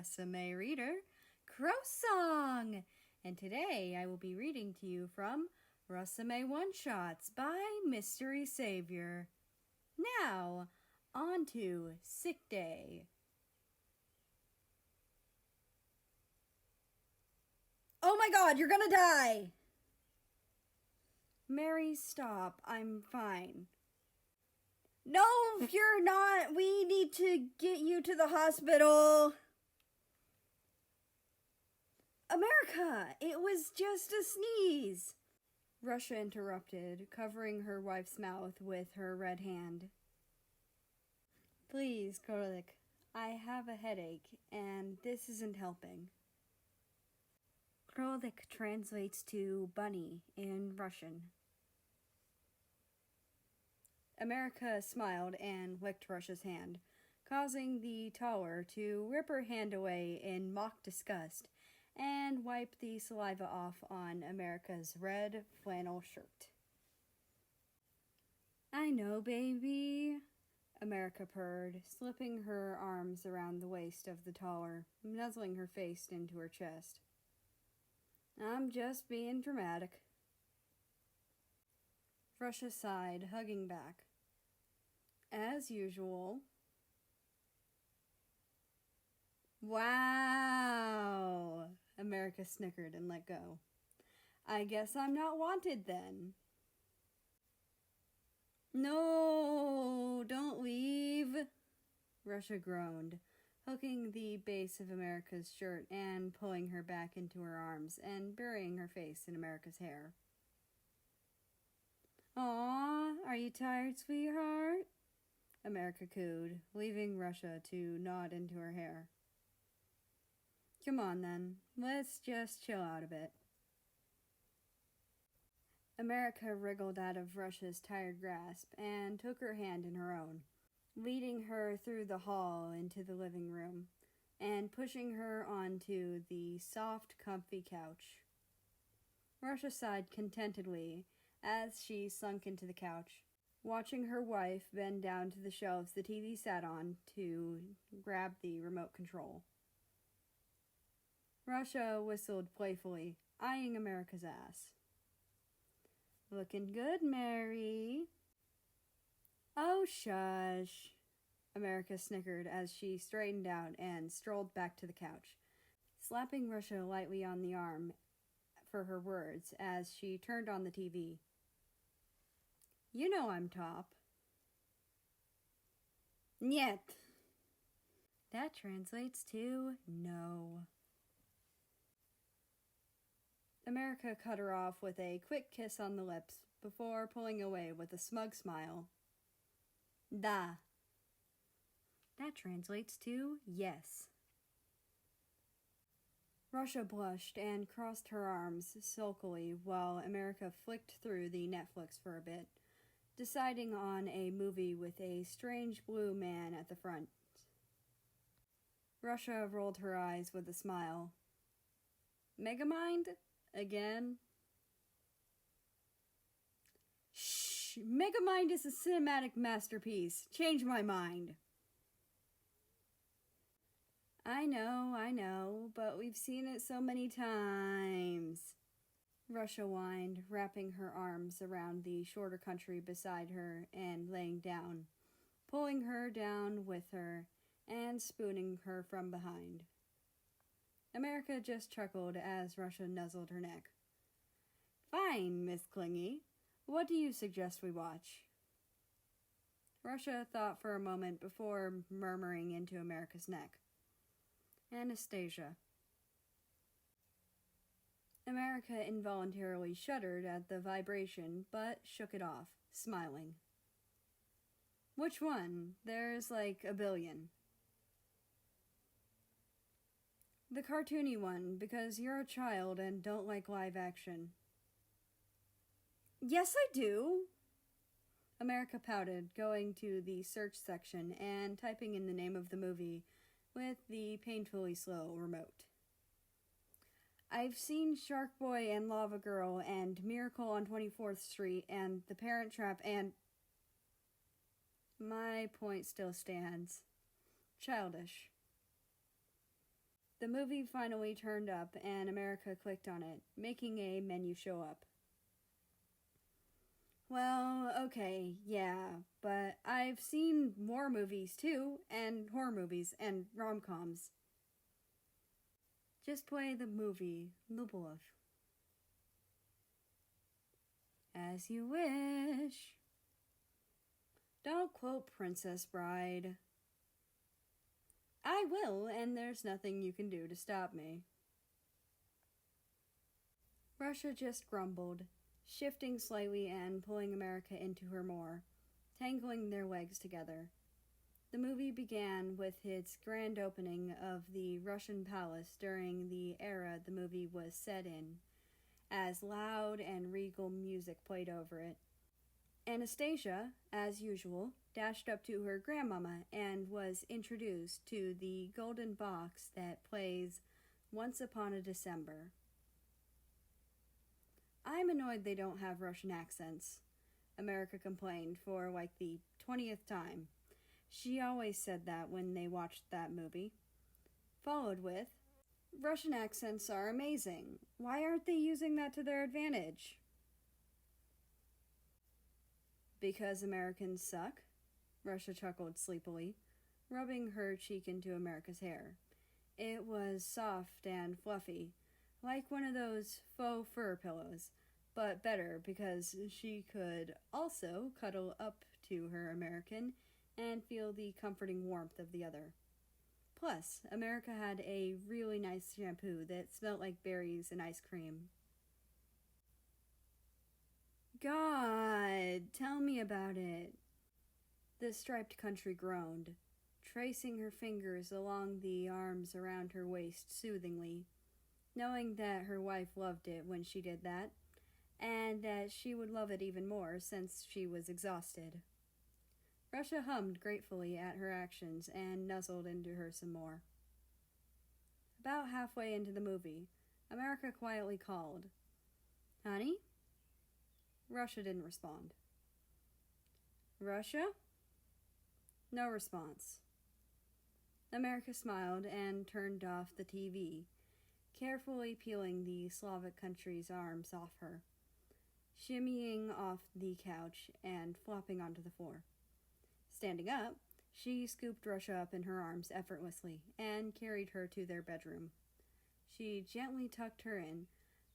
Rusame reader, Crow Song, and today I will be reading to you from Rusame One-Shots by Mystery Savior. Now, on to Sick Day. Oh my God, you're gonna die! Mary, stop. I'm fine. No, you're not. We need to get you to the hospital. America, it was just a sneeze. Russia interrupted, covering her wife's mouth with her red hand. Please, Krolik, I have a headache, and this isn't helping. Krolik translates to bunny in Russian. America smiled and licked Russia's hand, causing the taller to rip her hand away in mock disgust and wipe the saliva off on America's red flannel shirt. I know, baby, America purred, slipping her arms around the waist of the taller, nuzzling her face into her chest. I'm just being dramatic. Russia sighed, hugging back. As usual. Wow! America snickered and let go. I guess I'm not wanted then. No, don't leave, Russia groaned, hooking the base of America's shirt and pulling her back into her arms and burying her face in America's hair. Aw, are you tired, sweetheart? America cooed, leaving Russia to nod into her hair. Come on then, let's just chill out a bit. America wriggled out of Russia's tired grasp and took her hand in her own, leading her through the hall into the living room and pushing her onto the soft, comfy couch. Russia sighed contentedly as she sunk into the couch, watching her wife bend down to the shelves the TV sat on to grab the remote control. Russia whistled playfully, eyeing America's ass. Looking good, Mary. Oh, shush, America snickered as she straightened out and strolled back to the couch, slapping Russia lightly on the arm for her words as she turned on the TV. You know I'm top. Niet. That translates to no. America cut her off with a quick kiss on the lips before pulling away with a smug smile. Da. That translates to yes. Russia blushed and crossed her arms sulkily while America flicked through the Netflix for a bit, deciding on a movie with a strange blue man at the front. Russia rolled her eyes with a smile. Megamind? Again? Shh! Megamind is a cinematic masterpiece. Change my mind. I know, but we've seen it so many times. Russia whined, wrapping her arms around the shorter country beside her and laying down, pulling her down with her and spooning her from behind. America just chuckled as Russia nuzzled her neck. Fine, Miss Clingy. What do you suggest we watch? Russia thought for a moment before murmuring into America's neck. Anastasia. America involuntarily shuddered at the vibration, but shook it off, smiling. Which one? There's like a billion. The cartoony one, because you're a child and don't like live action. Yes, I do. America pouted, going to the search section and typing in the name of the movie with the painfully slow remote. I've seen Shark Boy and Lava Girl and Miracle on 24th Street and The Parent Trap and... My point still stands. Childish. The movie finally turned up and America clicked on it, making a menu show up. Well, okay, yeah, but I've seen war movies too, and horror movies, and rom-coms. Just play the movie, Lubov. As you wish. Don't quote Princess Bride. I will, and there's nothing you can do to stop me. Russia just grumbled, shifting slightly and pulling America into her more, tangling their legs together. The movie began with its grand opening of the Russian palace during the era the movie was set in, as loud and regal music played over it. Anastasia, as usual, dashed up to her grandmama and was introduced to the golden box that plays Once Upon a December. I'm annoyed they don't have Russian accents, America complained for like the 20th time. She always said that when they watched that movie. Followed with, Russian accents are amazing. Why aren't they using that to their advantage? Because Americans suck? Russia chuckled sleepily, rubbing her cheek into America's hair. It was soft and fluffy, like one of those faux fur pillows, but better because she could also cuddle up to her American and feel the comforting warmth of the other. Plus, America had a really nice shampoo that smelled like berries and ice cream. God, tell me about it. The striped country groaned, tracing her fingers along the arms around her waist soothingly, knowing that her wife loved it when she did that, and that she would love it even more since she was exhausted. Russia hummed gratefully at her actions and nuzzled into her some more. About halfway into the movie, America quietly called, "Honey?" Russia didn't respond. "Russia?" No response. America smiled and turned off the TV, carefully peeling the Slavic country's arms off her, shimmying off the couch and flopping onto the floor. Standing up, she scooped Russia up in her arms effortlessly and carried her to their bedroom. She gently tucked her in,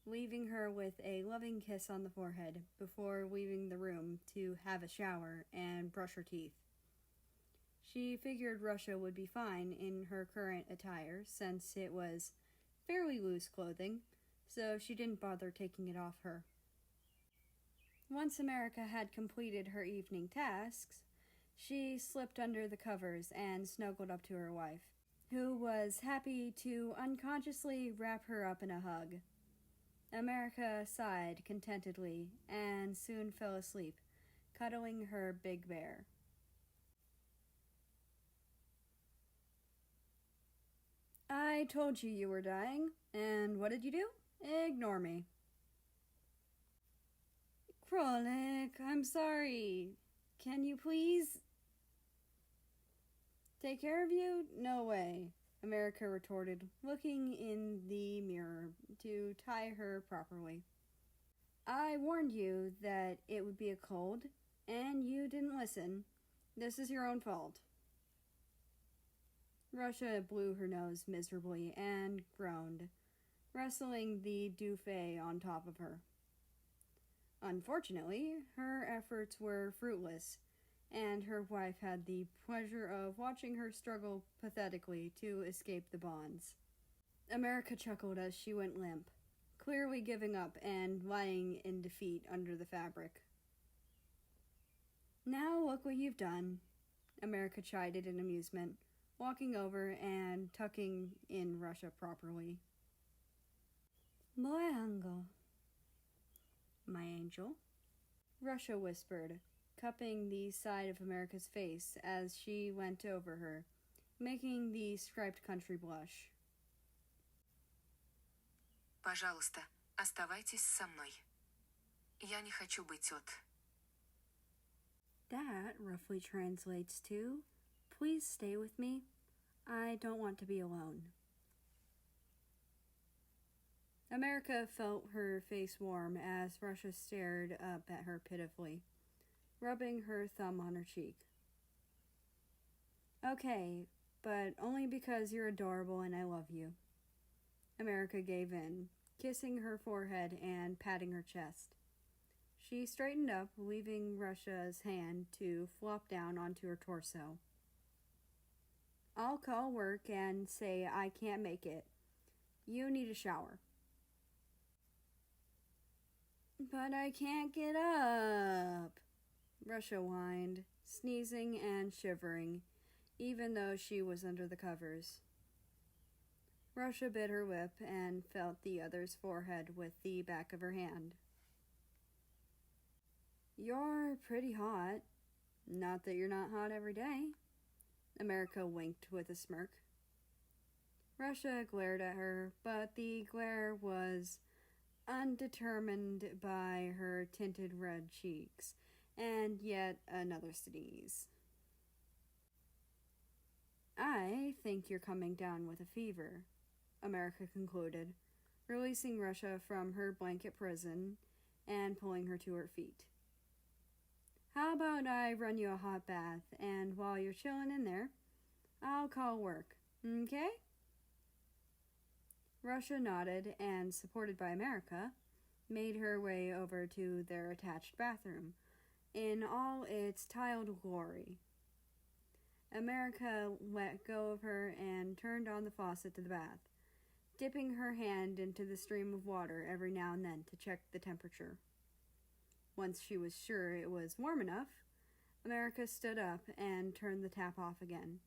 leaving her with a loving kiss on the forehead before leaving the room to have a shower and brush her teeth. She figured Russia would be fine in her current attire since it was fairly loose clothing, so she didn't bother taking it off her. Once America had completed her evening tasks, she slipped under the covers and snuggled up to her wife, who was happy to unconsciously wrap her up in a hug. America sighed contentedly and soon fell asleep, cuddling her big bear. I told you were dying, and what did you do? Ignore me. Krolik, I'm sorry. Can you please take care of you? No way, America retorted, looking in the mirror to tie her properly. I warned you that it would be a cold, and you didn't listen. This is your own fault. Russia blew her nose miserably and groaned, wrestling the duvet on top of her. Unfortunately, her efforts were fruitless, and her wife had the pleasure of watching her struggle pathetically to escape the bonds. America chuckled as she went limp, clearly giving up and lying in defeat under the fabric. Now look what you've done, America chided in amusement, walking over and tucking in Russia properly. My angel, my angel, Russia whispered, cupping the side of America's face as she went over her, making the striped country blush. Пожалуйста, оставайтесь со мной. Я не хочу быть от. That roughly translates to, "Please stay with me. I don't want to be alone." America felt her face warm as Russia stared up at her pitifully, rubbing her thumb on her cheek. Okay, but only because you're adorable and I love you. America gave in, kissing her forehead and patting her chest. She straightened up, leaving Russia's hand to flop down onto her torso. I'll call work and say I can't make it. You need a shower. But I can't get up, Russia whined, sneezing and shivering, even though she was under the covers. Russia bit her lip and felt the other's forehead with the back of her hand. You're pretty hot. Not that you're not hot every day. America winked with a smirk. Russia glared at her, but the glare was undetermined by her tinted red cheeks, and yet another sneeze. I think you're coming down with a fever, America concluded, releasing Russia from her blanket prison and pulling her to her feet. How about I run you a hot bath, and while you're chilling in there, I'll call work, okay? Russia nodded and, supported by America, made her way over to their attached bathroom, in all its tiled glory. America let go of her and turned on the faucet to the bath, dipping her hand into the stream of water every now and then to check the temperature. Once she was sure it was warm enough, America stood up and turned the tap off again,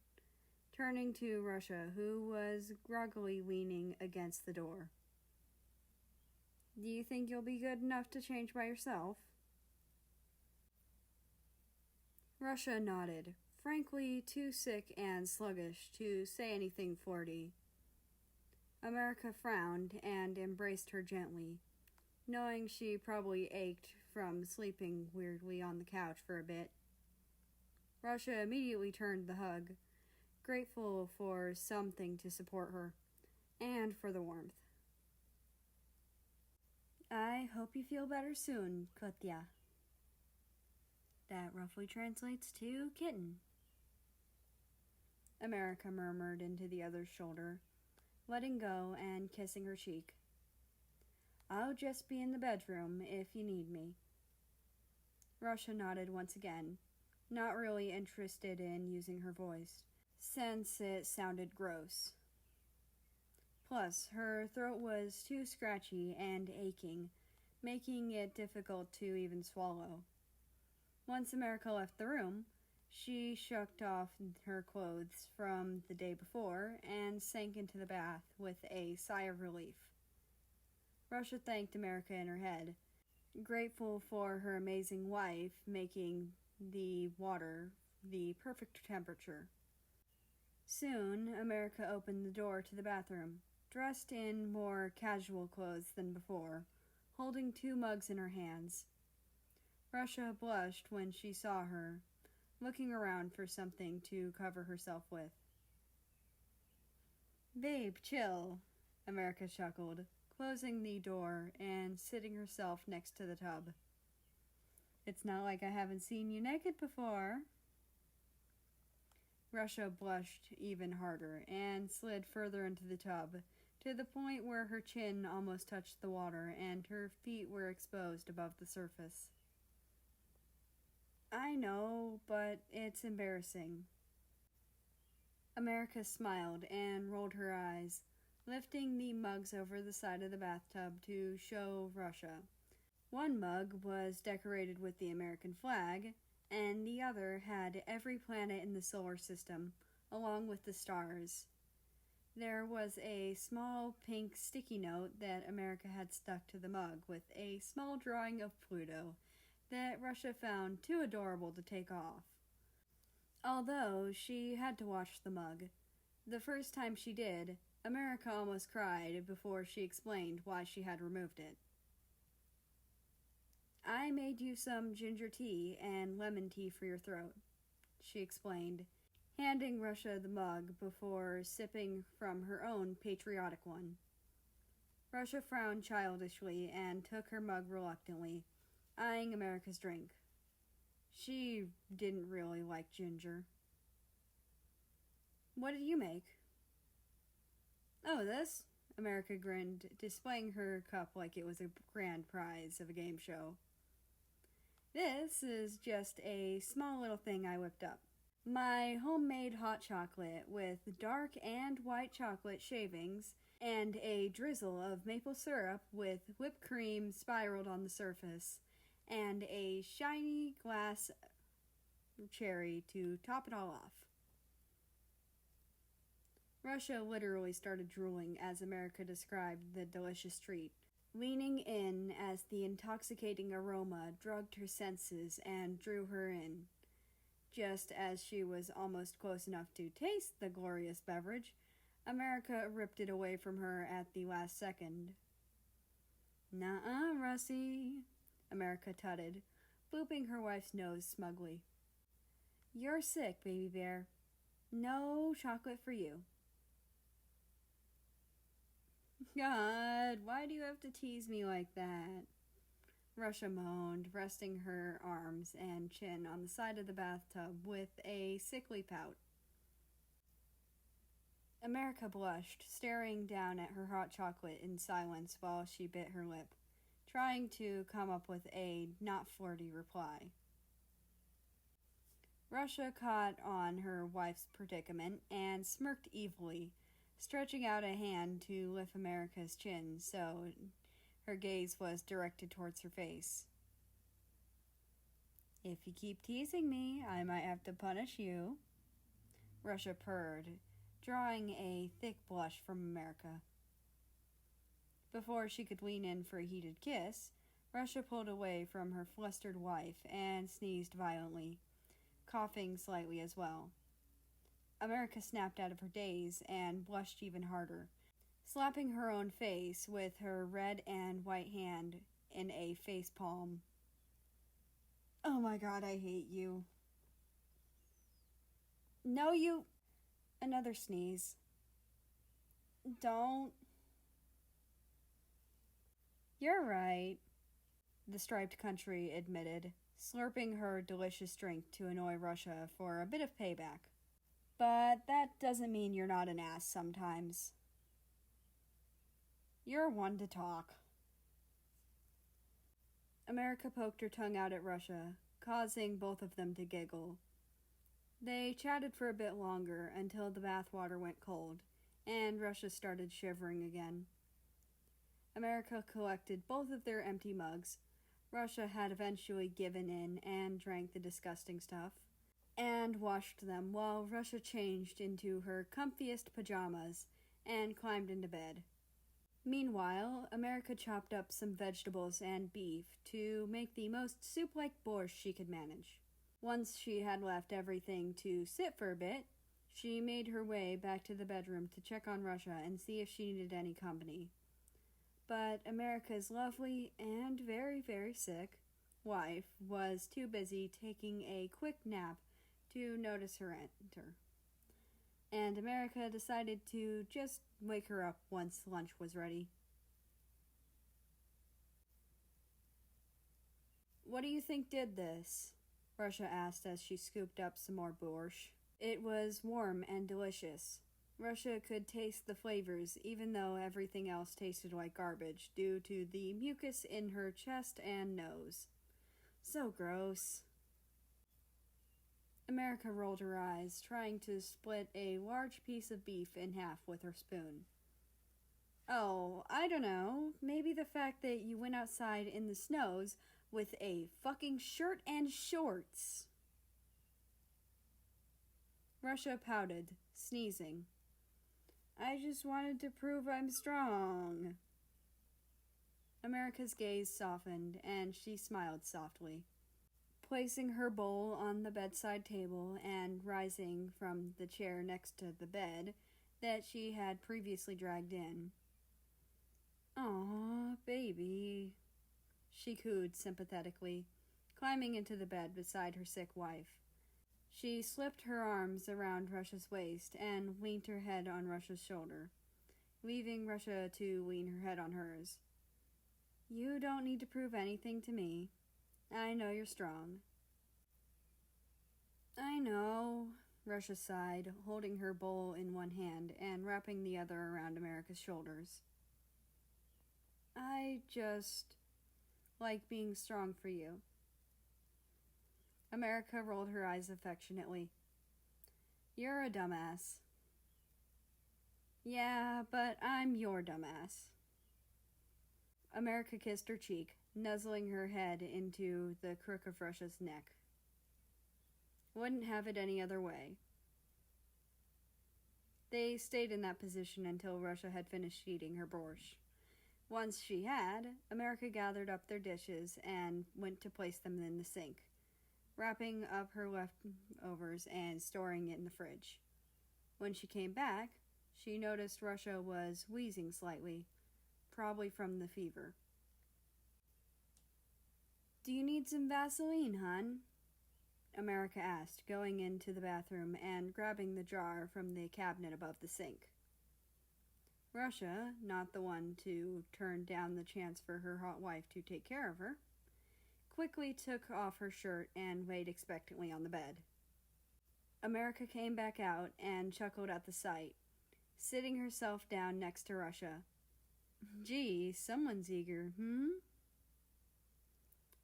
turning to Russia, who was groggily leaning against the door. Do you think you'll be good enough to change by yourself? Russia nodded, frankly too sick and sluggish to say anything flirty. America frowned and embraced her gently, knowing she probably ached from sleeping weirdly on the couch for a bit. Russia immediately turned the hug, grateful for something to support her, and for the warmth. I hope you feel better soon, Kotya. That roughly translates to kitten. America murmured into the other's shoulder, letting go and kissing her cheek. I'll just be in the bedroom if you need me. Russia nodded once again, not really interested in using her voice, since it sounded gross. Plus, her throat was too scratchy and aching, making it difficult to even swallow. Once America left the room, she shook off her clothes from the day before and sank into the bath with a sigh of relief. Russia thanked America in her head, grateful for her amazing wife making the water the perfect temperature. Soon, America opened the door to the bathroom, dressed in more casual clothes than before, holding 2 mugs in her hands. Russia blushed when she saw her, looking around for something to cover herself with. Babe, chill, America chuckled, closing the door and sitting herself next to the tub. It's not like I haven't seen you naked before. Russia blushed even harder and slid further into the tub, to the point where her chin almost touched the water and her feet were exposed above the surface. I know, but it's embarrassing. America smiled and rolled her eyes, lifting the mugs over the side of the bathtub to show Russia. One mug was decorated with the American flag, and the other had every planet in the solar system, along with the stars. There was a small pink sticky note that America had stuck to the mug with a small drawing of Pluto that Russia found too adorable to take off. Although she had to wash the mug. The first time she did, America almost cried before she explained why she had removed it. I made you some ginger tea and lemon tea for your throat, she explained, handing Russia the mug before sipping from her own patriotic one. Russia frowned childishly and took her mug reluctantly, eyeing America's drink. She didn't really like ginger. What did you make? Oh, this? America grinned, displaying her cup like it was a grand prize of a game show. This is just a small little thing I whipped up. My homemade hot chocolate with dark and white chocolate shavings and a drizzle of maple syrup with whipped cream spiraled on the surface and a shiny glass cherry to top it all off. Russia literally started drooling as America described the delicious treat, leaning in as the intoxicating aroma drugged her senses and drew her in. Just as she was almost close enough to taste the glorious beverage, America ripped it away from her at the last second. "Nuh-uh, Russie," America tutted, booping her wife's nose smugly. "You're sick, baby bear. No chocolate for you." God, why do you have to tease me like that? Russia moaned, resting her arms and chin on the side of the bathtub with a sickly pout. America blushed, staring down at her hot chocolate in silence while she bit her lip, trying to come up with a not flirty reply. Russia caught on her wife's predicament and smirked evilly, stretching out a hand to lift America's chin so her gaze was directed towards her face. "If you keep teasing me, I might have to punish you," Russia purred, drawing a thick blush from America. Before she could lean in for a heated kiss, Russia pulled away from her flustered wife and sneezed violently, coughing slightly as well. America snapped out of her daze and blushed even harder, slapping her own face with her red and white hand in a face palm. "Oh my God, I hate you." "No, you..." Another sneeze. "Don't." "You're right," the striped country admitted, slurping her delicious drink to annoy Russia for a bit of payback. "But that doesn't mean you're not an ass sometimes." "You're one to talk." America poked her tongue out at Russia, causing both of them to giggle. They chatted for a bit longer until the bathwater went cold, and Russia started shivering again. America collected both of their empty mugs. Russia had eventually given in and drank the disgusting stuff, and washed them while Russia changed into her comfiest pajamas and climbed into bed. Meanwhile, America chopped up some vegetables and beef to make the most soup-like borscht she could manage. Once she had left everything to sit for a bit, she made her way back to the bedroom to check on Russia and see if she needed any company. But America's lovely and very, very sick wife was too busy taking a quick nap to notice her enter, and America decided to just wake her up once lunch was ready. "What do you think did this?" Russia asked as she scooped up some more borscht. It was warm and delicious. Russia could taste the flavors even though everything else tasted like garbage due to the mucus in her chest and nose. So gross. America rolled her eyes, trying to split a large piece of beef in half with her spoon. "Oh, I don't know. Maybe the fact that you went outside in the snows with a fucking shirt and shorts." Russia pouted, sneezing. "I just wanted to prove I'm strong." America's gaze softened, and she smiled softly. Placing her bowl on the bedside table and rising from the chair next to the bed that she had previously dragged in. "Aw, baby," she cooed sympathetically, climbing into the bed beside her sick wife. She slipped her arms around Russia's waist and leaned her head on Russia's shoulder. leaving Russia to lean her head on hers. You don't need to prove anything to me. I know you're strong. I know, Russia sighed, holding her bowl in one hand and wrapping the other around America's shoulders. I just like being strong for you. America rolled her eyes affectionately. You're a dumbass. Yeah, but I'm your dumbass. America kissed her cheek, nuzzling her head into the crook of Russia's neck. Wouldn't have it any other way. They stayed in that position until Russia had finished eating her borscht. Once she had, America gathered up their dishes and went to place them in the sink, wrapping up her leftovers and storing it in the fridge. When she came back, she noticed Russia was wheezing slightly, probably from the fever. Do you need some Vaseline, hon? America asked, going into the bathroom and grabbing the jar from the cabinet above the sink. Russia, not the one to turn down the chance for her hot wife to take care of her, quickly took off her shirt and laid expectantly on the bed. America came back out and chuckled at the sight, sitting herself down next to Russia. Gee, someone's eager,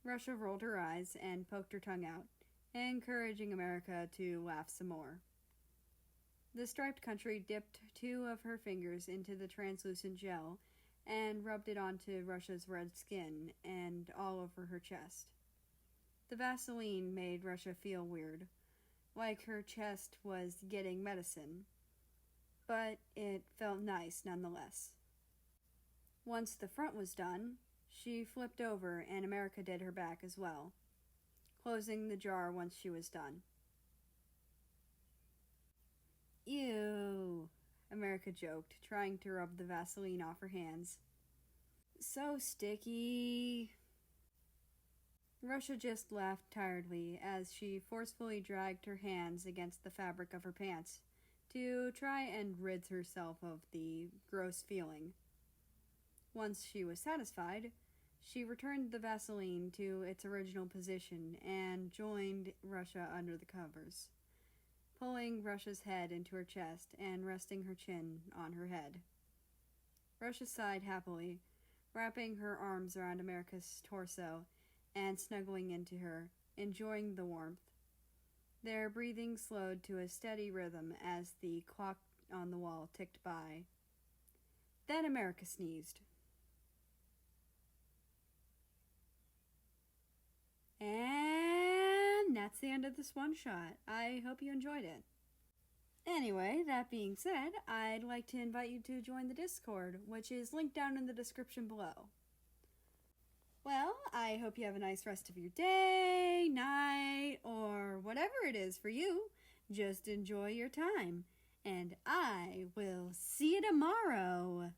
Russia rolled her eyes and poked her tongue out, encouraging America to laugh some more. The striped country dipped 2 of her fingers into the translucent gel and rubbed it onto Russia's red skin and all over her chest. The Vaseline made Russia feel weird, like her chest was getting medicine, but it felt nice nonetheless. Once the front was done, she flipped over and America did her back as well, closing the jar once she was done. Ew, America joked, trying to rub the Vaseline off her hands. So sticky. Russia just laughed tiredly as she forcefully dragged her hands against the fabric of her pants to try and rid herself of the gross feeling. Once she was satisfied, she returned the Vaseline to its original position and joined Russia under the covers, pulling Russia's head into her chest and resting her chin on her head. Russia sighed happily, wrapping her arms around America's torso and snuggling into her, enjoying the warmth. Their breathing slowed to a steady rhythm as the clock on the wall ticked by. Then America sneezed. And that's the end of this one shot. I hope you enjoyed it. Anyway, that being said, I'd like to invite you to join the Discord, which is linked down in the description below. Well, I hope you have a nice rest of your day, night, or whatever it is for you. Just enjoy your time, and I will see you tomorrow.